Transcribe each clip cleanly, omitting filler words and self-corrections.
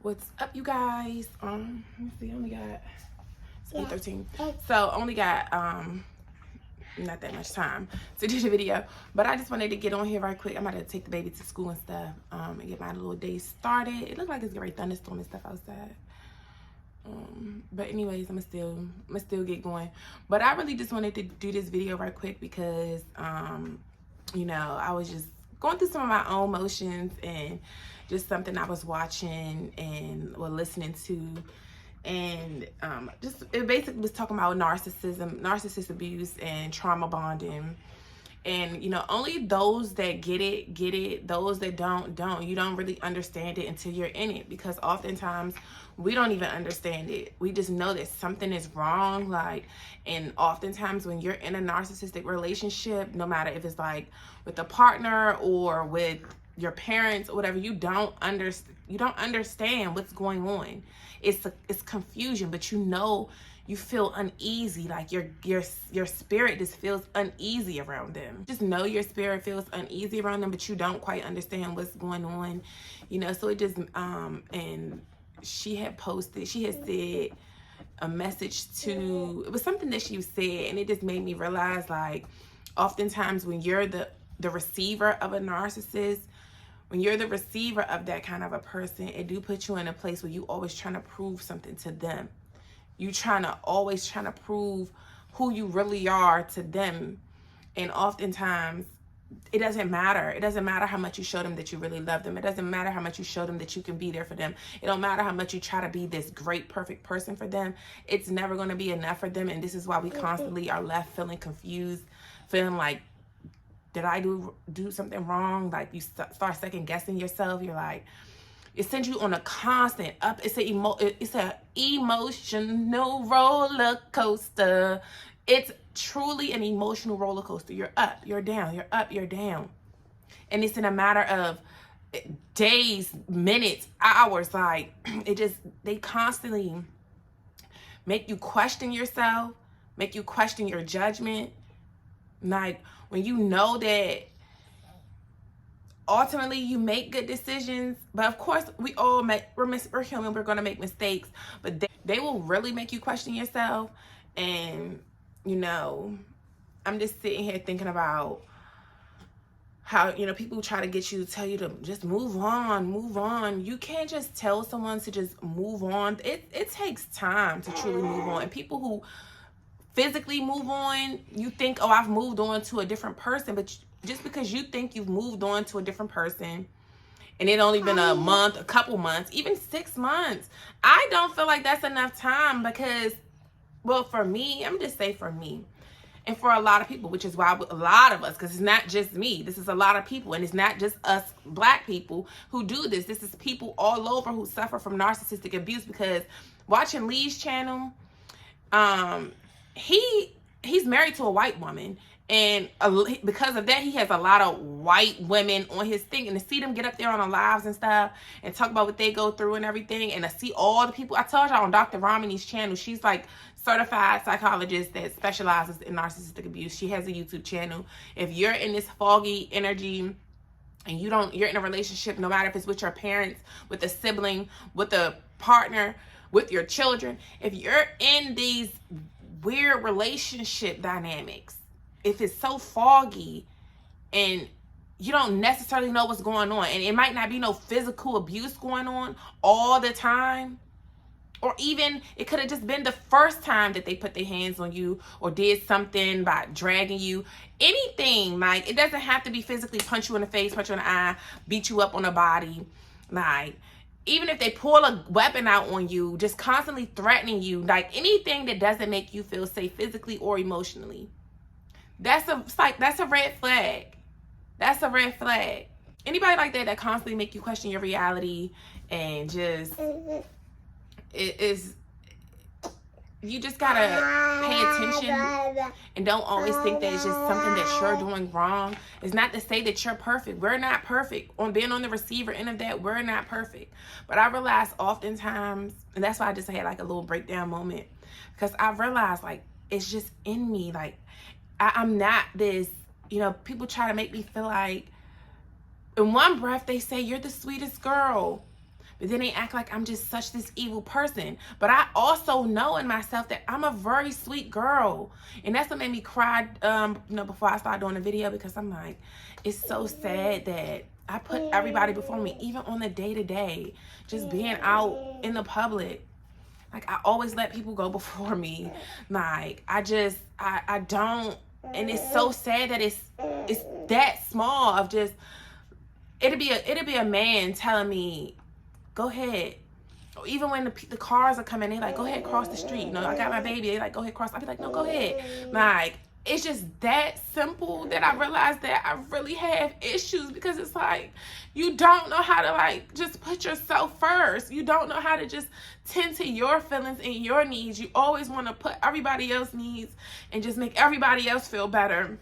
What's up, you guys? Let me see, I only got 8:13. So only got not that much time to do the video, but I just wanted to get on here right quick. I'm about to take the baby to school and stuff, and get my little day started. It looked like it's getting thunderstorm and stuff outside. But anyways, I'ma still get going. But I really just wanted to do this video right quick because you know, I was just going through some of my own emotions and just something I was watching and listening to, and just it basically was talking about narcissist abuse and trauma bonding. And you know, only those that get it. Those that don't. You don't really understand it until you're in it, because oftentimes we don't even understand it. We just know that something is wrong. And oftentimes when you're in a narcissistic relationship, no matter if it's like with a partner or with your parents or whatever, you don't understand what's going on. It's confusion, but you know, you feel uneasy, like your spirit just feels uneasy around them. Just know your spirit feels uneasy around them, but you don't quite understand what's going on, you know. So it just and she had said a message to, it was something that she said, and it just made me realize, like, oftentimes when you're the receiver of a narcissist, when you're the receiver of that kind of a person, it do put you in a place where you always trying to prove something to them. You always trying to prove who you really are to them. And oftentimes it doesn't matter. It doesn't matter how much you show them that you really love them. It doesn't matter how much you show them that you can be there for them. It don't matter how much you try to be this great, perfect person for them. It's never going to be enough for them. And this is why we constantly are left feeling confused, feeling like, did I do something wrong? Like, you start second guessing yourself. You're like, it sends you on a constant up. It's a emotional roller coaster. It's truly an emotional roller coaster. You're up, you're down, you're up, you're down. And it's in a matter of days, minutes, hours. Like, they constantly make you question yourself, make you question your judgment. Like, when you know that ultimately you make good decisions, but of course we're human, we're gonna make mistakes, but they will really make you question yourself. And you know, I'm just sitting here thinking about how, you know, people try to get you to tell you to just move on. You can't just tell someone to just move on. It takes time to truly move on. And people who physically move on, you think, oh, I've moved on to a different person, but just because you think you've moved on to a different person and it only been a month, a couple months, even 6 months, I don't feel like that's enough time. Because, well, for me, I'm just say for me and for a lot of people, which is why a lot of us, because it's not just me, this is a lot of people, and it's not just us Black people who do this. This is people all over who suffer from narcissistic abuse. Because watching Lee's channel, he's married to a white woman, and because of that, he has a lot of white women on his thing. And to see them get up there on the lives and stuff and talk about what they go through and everything, and to see all the people, I told y'all on Dr. Ramani's channel, she's like certified psychologist that specializes in narcissistic abuse. She has a YouTube channel. If you're in this foggy energy and you're in a relationship, no matter if it's with your parents, with a sibling, with a partner, with your children, if you're in these weird relationship dynamics, if it's so foggy and you don't necessarily know what's going on, and it might not be no physical abuse going on all the time, or even it could have just been the first time that they put their hands on you or did something by dragging you, anything. Like, it doesn't have to be physically punch you in the face, punch you in the eye, beat you up on the body. Like, even if they pull a weapon out on you, just constantly threatening you, like anything that doesn't make you feel safe physically or emotionally, that's a red flag. That's a red flag. Anybody like that constantly make you question your reality, and just you just gotta pay attention and don't always think that it's just something that you're doing wrong. It's not to say that you're perfect. We're not perfect. On being on the receiver end of that, we're not perfect. But I realize oftentimes, and that's why I just had like a little breakdown moment, because I realized, like, it's just in me. Like, I'm not this, you know, people try to make me feel like, in one breath they say you're the sweetest girl, But then they act like I'm just such this evil person. But I also know in myself that I'm a very sweet girl. And that's what made me cry, before I started doing the video, because I'm like, it's so sad that I put everybody before me, even on the day-to-day, just being out in the public. Like, I always let people go before me. Like, I don't, and it's so sad that it's that small of just, it'll be a man telling me, go ahead. Or even when the cars are coming, they like, go ahead, cross the street. You know, I got my baby. They like, go ahead, cross. I'll be like, no, go ahead. Like, it's just that simple that I realized that I really have issues, because it's like, you don't know how to, like, just put yourself first. You don't know how to just tend to your feelings and your needs. You always want to put everybody else's needs and just make everybody else feel better,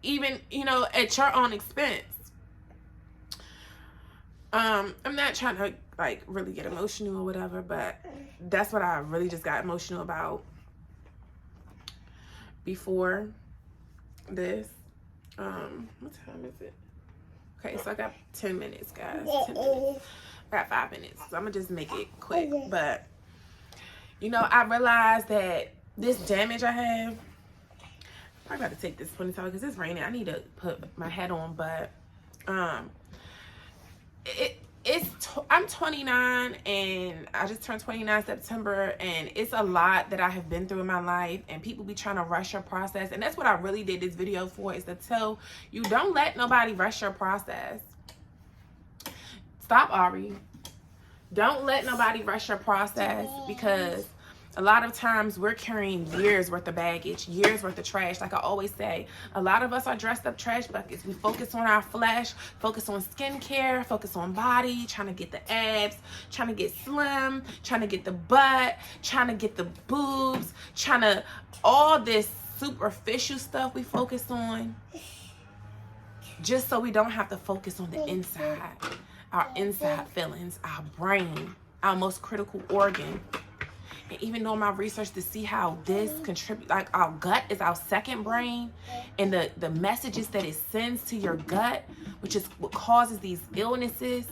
even, you know, at your own expense. I'm not trying to, like, really get emotional or whatever, but that's what I really just got emotional about before this. What time is it? Okay, so I got 10 minutes, guys. 10 minutes. I got 5 minutes, so I'm gonna just make it quick. But, you know, I realized that this damage I have, I gotta take this ponytail because it's raining. I need to put my hat on, but I'm 29, and I just turned 29 September, and it's a lot that I have been through in my life, and people be trying to rush your process. And that's what I really did this video for, is to tell you, don't let nobody rush your process. Stop, Ari. Don't let nobody rush your process, because a lot of times we're carrying years worth of baggage, years worth of trash. Like I always say, a lot of us are dressed up trash buckets. We focus on our flesh, focus on skincare, focus on body, trying to get the abs, trying to get slim, trying to get the butt, trying to get the boobs, trying to, all this superficial stuff we focus on, just so we don't have to focus on the inside, our inside feelings, our brain, our most critical organ. And even though my research to see how this contributes, like our gut is our second brain, and the messages that it sends to your gut, which is what causes these illnesses,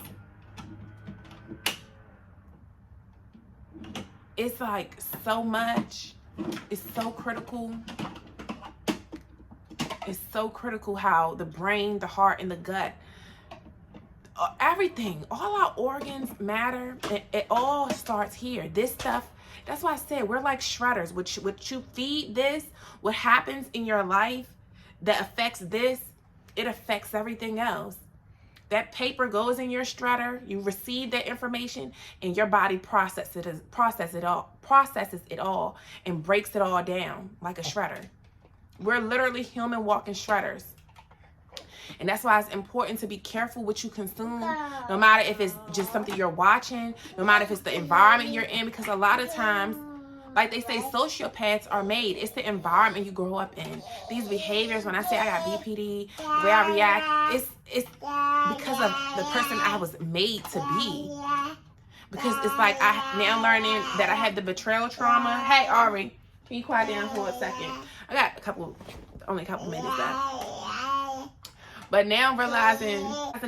it's like so much. It's so critical. It's so critical how the brain, the heart, and the gut, everything, all our organs matter. It all starts here. This stuff, that's why I said we're like shredders. What you feed this, what happens in your life that affects this, it affects everything else. That paper goes in your shredder, you receive that information, and your body processes it all and breaks it all down like a shredder. We're literally human walking shredders. And that's why it's important to be careful what you consume, no matter if it's just something you're watching, no matter if it's the environment you're in, because a lot of times, like they say, sociopaths are made. It's the environment you grow up in. These behaviors, when I say I got BPD, the way I react, it's because of the person I was made to be. Because it's like I now learning that I had the betrayal trauma. Hey, Ari, can you quiet down for a second? I got only a couple minutes left. But now realizing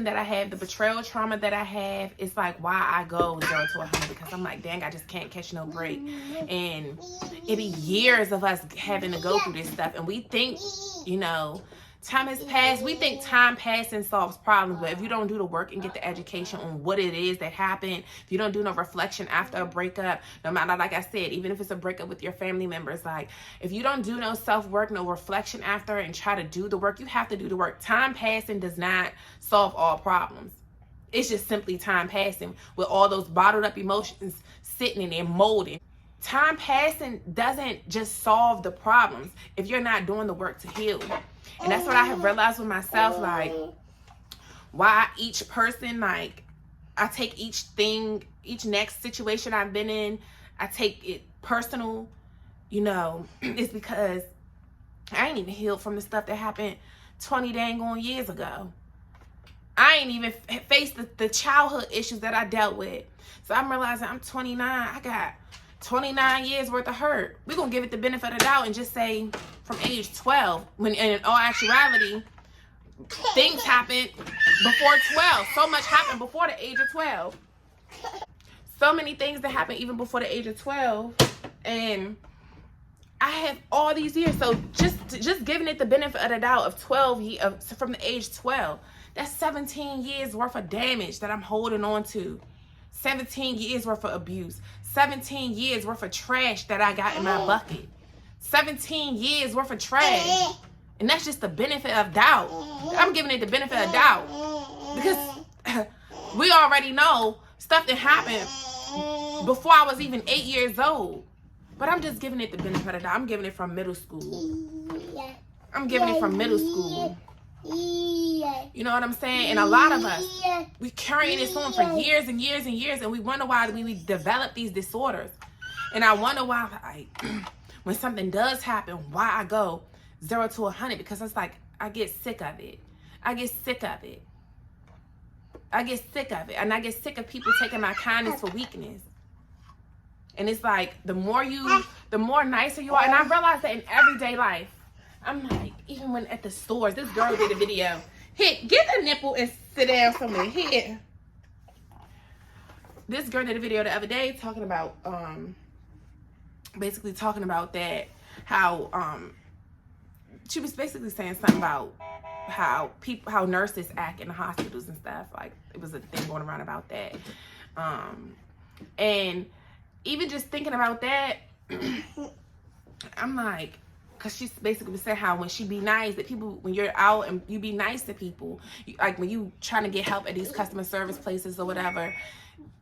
that I have the betrayal trauma that I have, it's like why I go 0 to 100, because I'm like, dang, I just can't catch no break. And it be years of us having to go through this stuff. And we think, you know, time has passed. We think time passing solves problems. But if you don't do the work and get the education on what it is that happened, if you don't do no reflection after a breakup, no matter, like I said, even if it's a breakup with your family members, like if you don't do no self-work, no reflection after, and try to do the work, you have to do the work. Time passing does not solve all problems. It's just simply time passing with all those bottled up emotions sitting in there molding. Time passing doesn't just solve the problems if you're not doing the work to heal. And that's what I have realized with myself, like, why each person, like, I take each thing, each next situation I've been in, I take it personal, you know, it's because I ain't even healed from the stuff that happened 20 dang on years ago. I ain't even faced the childhood issues that I dealt with. So I'm realizing I'm 29, I got 29 years worth of hurt. We're going to give it the benefit of the doubt and just say from age 12, when in all actuality, things happened before 12. So much happened before the age of 12. so many things that happened even before the age of 12. And I have all these years. So just giving it the benefit of the doubt of 12 years, from the age 12, that's 17 years worth of damage that I'm holding on to. 17 years worth of abuse. 17 years worth of trash that I got in my bucket. 17 years worth of trash. And that's just the benefit of doubt. I'm giving it the benefit of doubt. Because we already know stuff that happened before I was even 8 years old. But I'm just giving it the benefit of doubt. I'm giving it from middle school. I'm giving it from middle school. You know what I'm saying? And a lot of us, we carrying this on for years and years and years, and we wonder why we develop these disorders. And I wonder why, like, when something does happen, why I go 0 to 100, because it's like I get sick of it. I get sick of it. I get sick of it. And I get sick of people taking my kindness for weakness. And it's like, the more nicer you are. And I realize that in everyday life. I'm like, even when at the stores, this girl did a video. Hit, get the nipple and sit down somewhere. Hit. This girl did a video the other day talking about, basically talking about that, how, she was basically saying something about how nurses act in the hospitals and stuff. Like, it was a thing going around about that. And even just thinking about that, I'm like, because she's basically saying how when she be nice, that people, when you're out and you be nice to people, like when you trying to get help at these customer service places or whatever,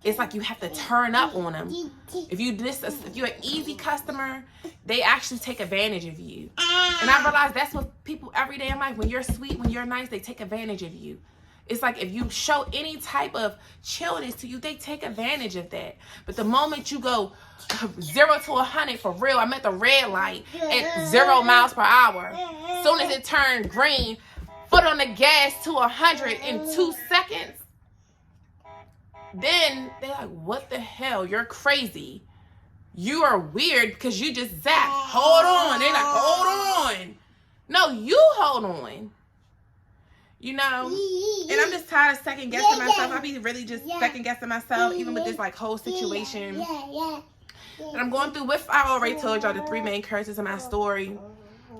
it's like you have to turn up on them. If you're an easy customer, they actually take advantage of you. And I realize that's what people every day in life, when you're sweet, when you're nice, they take advantage of you. It's like if you show any type of chillness to you, they take advantage of that. But the moment you go 0 to 100 for real, I'm at the red light at 0 miles per hour. As soon as it turned green, foot on the gas to 100 in 2 seconds. Then they're like, what the hell? You're crazy. You are weird because you just zapped. Hold on. They're like, hold on. No, you hold on. You know? And I'm just tired of second guessing myself. I be really just second guessing myself, even with this like whole situation that I'm going through. With, I already told y'all the 3 main characters in my story.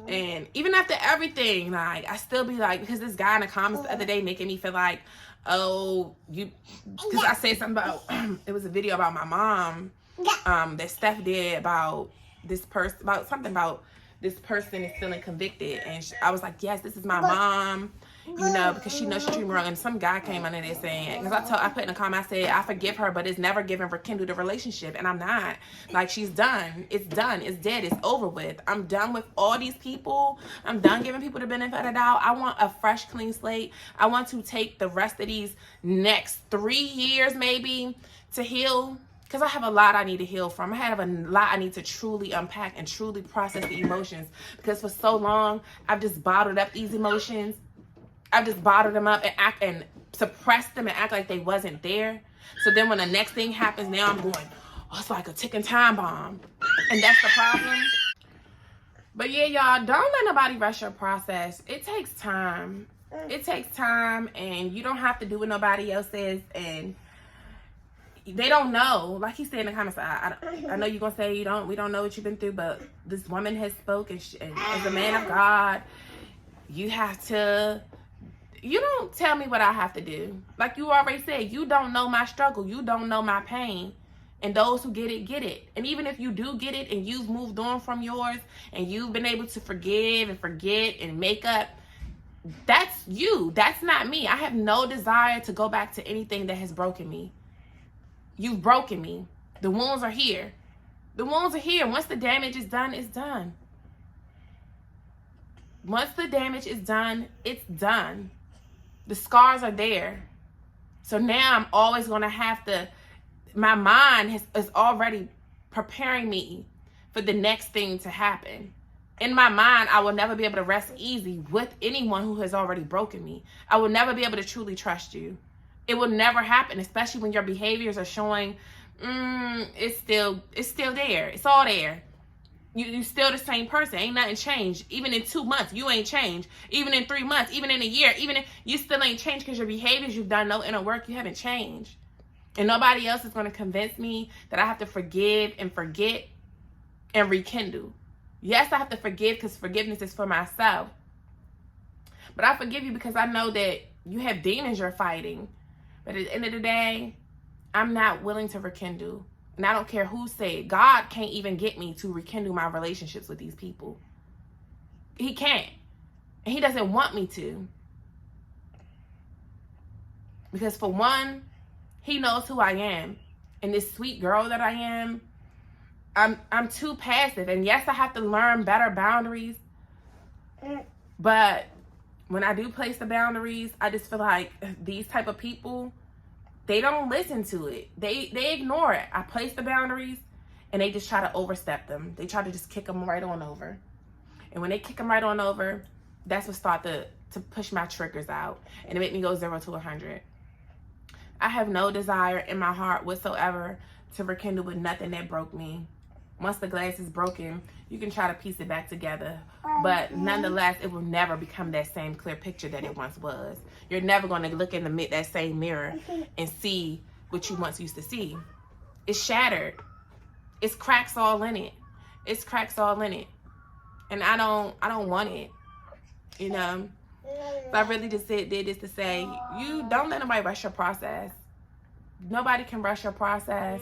And even after everything, like, I still be like, because this guy in the comments the other day making me feel like, oh, you, because I said something about, it was a video about my mom, that Steph did about this person, about something about this person is feeling convicted. And I was like, yes, this is my mom, you know, because she knows she treated me wrong. And some guy came under there saying, because I put in a comment, I said, I forgive her, but it's never given rekindle the relationship. And I'm not. Like, she's done. It's done. It's dead. It's over with. I'm done with all these people. I'm done giving people the benefit of the doubt. I want a fresh, clean slate. I want to take the rest of these next 3 years maybe to heal. Because I have a lot I need to heal from. I have a lot I need to truly unpack and truly process the emotions. Because for so long, I've just bottled up these emotions. I've just bottled them up and act and suppressed them and act like they wasn't there. So then when the next thing happens, now I'm going, oh, it's like a ticking time bomb. And that's the problem. But yeah, y'all, don't let nobody rush your process. It takes time. It takes time, and you don't have to do what nobody else says. And they don't know. Like he said in the comments, I know you're going to say we don't know what you've been through, but this woman has spoken. And as a man of God, you have to, you don't tell me what I have to do. Like you already said, you don't know my struggle. You don't know my pain. And those who get it, get it. And even if you do get it and you've moved on from yours and you've been able to forgive and forget and make up, that's you. That's not me. I have no desire to go back to anything that has broken me. You've broken me. The wounds are here. The wounds are here. Once the damage is done, it's done. Once the damage is done, it's done. The scars are there. So now I'm always going to have to, my mind is already preparing me for the next thing to happen. In my mind, I will never be able to rest easy with anyone who has already broken me. I will never be able to truly trust you. It will never happen, especially when your behaviors are showing, it's still there. It's all there. You still the same person. Ain't nothing changed. Even in 2 months, you ain't changed. Even in 3 months, even in a year, you still ain't changed because your behaviors, you've done no inner work, you haven't changed. And nobody else is going to convince me that I have to forgive and forget and rekindle. Yes, I have to forgive because forgiveness is for myself. But I forgive you because I know that you have demons you're fighting. But at the end of the day, I'm not willing to rekindle. And I don't care who said. God can't even get me to rekindle my relationships with these people. He can't. And he doesn't want me to. Because for one, he knows who I am. And this sweet girl that I am, I'm too passive. And yes, I have to learn better boundaries. But when I do place the boundaries, I just feel like these type of people, they don't listen to it. They ignore it. I place the boundaries and they just try to overstep them. They try to just kick them right on over. And when they kick them right on over, that's what start to push my triggers out. And it make me go 0 to 100. I have no desire in my heart whatsoever to rekindle with nothing that broke me. Once the glass is broken, you can try to piece it back together. But nonetheless, it will never become that same clear picture that it once was. You're never going to look in that same mirror and see what you once used to see. It's shattered. It's cracks all in it. It's cracks all in it. And I don't want it. You know? So I really just did this to say, you don't let nobody rush your process. Nobody can rush your process.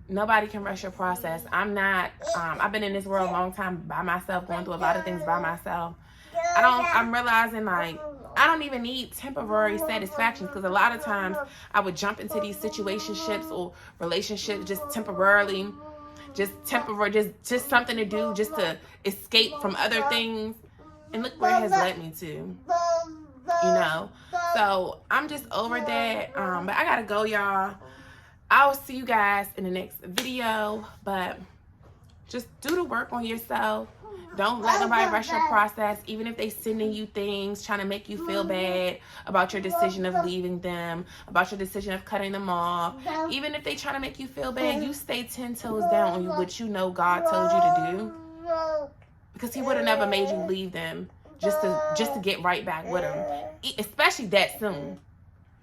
Nobody can rush your process. I've been in this world a long time by myself, going through a lot of things by myself. I'm realizing, like, I don't even need temporary satisfactions, because a lot of times I would jump into these situationships or relationships just temporarily, just something to do, just to escape from other things. And look where it has led me to, you know. So I'm just over that. But I gotta go, y'all. I'll see you guys in the next video. But just do the work on yourself. Don't let nobody rush your process. Even if they sending you things, trying to make you feel bad about your decision of leaving them, about your decision of cutting them off. Even if they trying to make you feel bad, you stay 10 toes down on what you know God told you to do. Because he would have never made you leave them just to get right back with them. Especially that soon.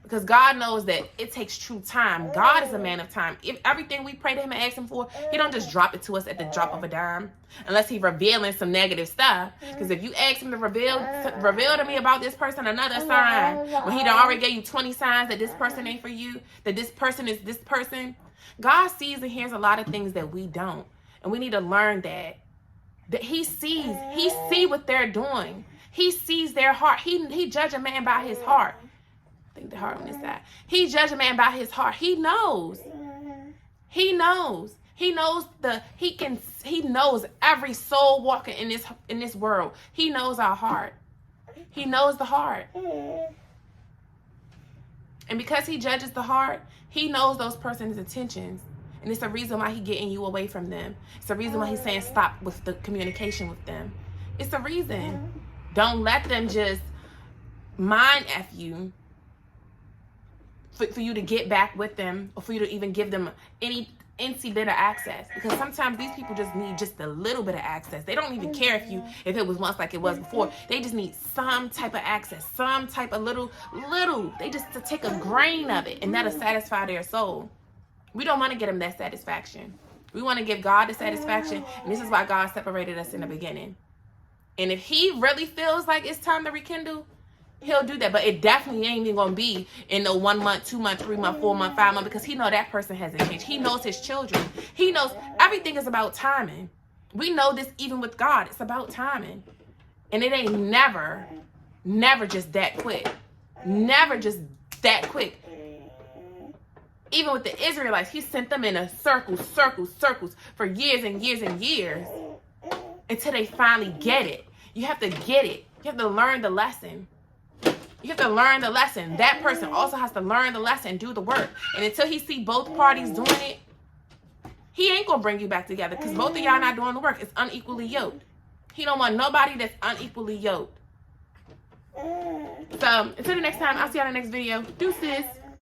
Because God knows that it takes true time. God is a man of time. If everything we pray to him and ask him for, he don't just drop it to us at the drop of a dime. Unless he's revealing some negative stuff. Because if you ask him to reveal to me about this person another sign, when he done already gave you 20 signs that this person ain't for you, that this person is this person, God sees and hears a lot of things that we don't. And we need to learn that he sees what they're doing. He sees their heart. He judge a man by his heart. I think the heart on this side. He judge a man by his heart. He knows. He knows. He knows he knows every soul walking in this world. He knows our heart. He knows the heart. And because he judges the heart, he knows those person's intentions. And it's the reason why he's getting you away from them. It's the reason why he's saying stop with the communication with them. It's the reason. Don't let them just mind F you for you to get back with them, or for you to even give them any bit of access. Because sometimes these people just need just a little bit of access. They don't even care if it was once like it was before. They just need some type of access, some type of little. They just to take a grain of it, and that'll satisfy their soul. We don't want to get them that satisfaction. We want to give God the satisfaction. And this is why God separated us in the beginning. And if he really feels like it's time to rekindle, he'll do that. But it definitely ain't even going to be in no 1 month, 2 month, 3 month, 4 month, 5 month. Because he know that person hasn't changed. He knows his children. He knows everything is about timing. We know this even with God. It's about timing. And it ain't never just that quick. Never just that quick. Even with the Israelites, he sent them in a circles for years and years and years until they finally get it. You have to get it. You have to learn the lesson. You have to learn the lesson. That person also has to learn the lesson, do the work. And until he see both parties doing it, he ain't going to bring you back together, because both of y'all not doing the work. It's unequally yoked. He don't want nobody that's unequally yoked. So until the next time, I'll see you on the next video. Deuces.